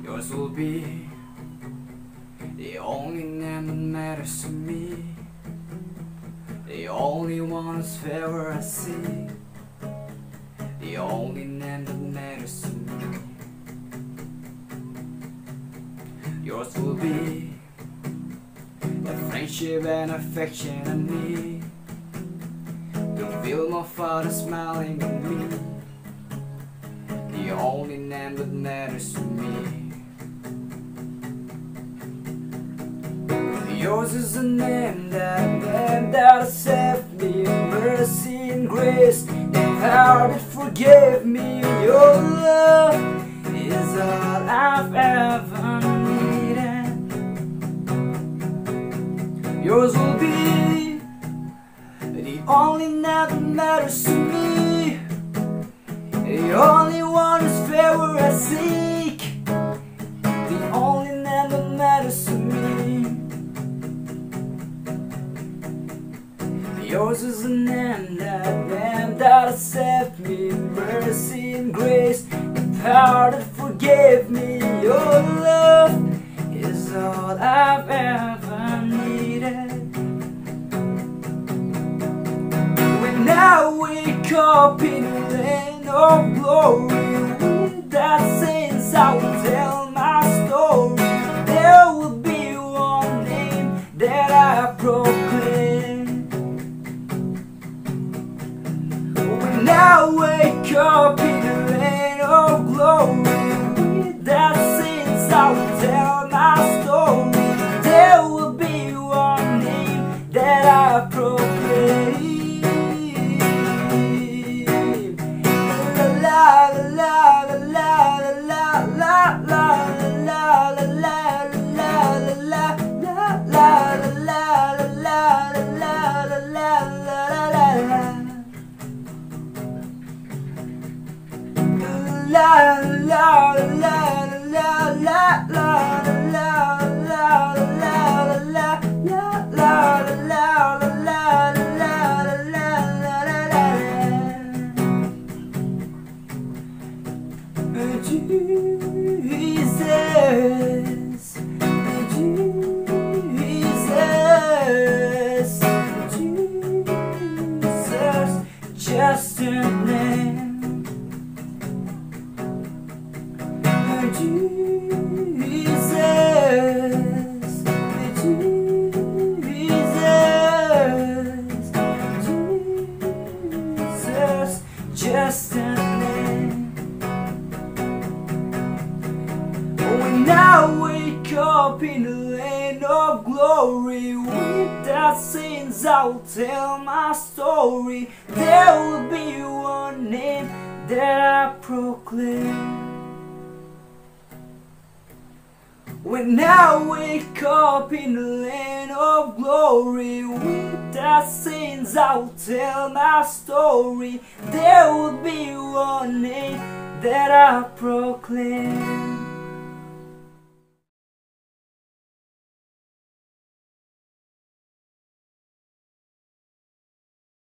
Yours will be the only name that matters to me, the only one whose favor I see, the only name that matters to me. Yours will be the friendship and affection I need to feel my father smiling at me, the only name that matters to me. Yours is a name that saved me, mercy and grace, the power that forgave me. Your love is all I've ever needed. Yours will be the only name that matters to me, the only one whose favor I seek, the only name that matters to me. Yours is a name that saved me, mercy and grace, the power that forgave me. Your love is all I've ever needed. When I wake up in a land of glory, with that sins I will tell my story. There will be one name that I proclaim. When I wake up in the land of glory, with that sins I will tell my story. There will be one name that I proclaim. La la la la la la la la la la la la la just a name. Jesus, just a name. When I wake up in the land of glory, without sins I will tell my story. There will be one name that I proclaim. When I wake up in the land of glory, without sins I will tell my story. There will be one name that I proclaim.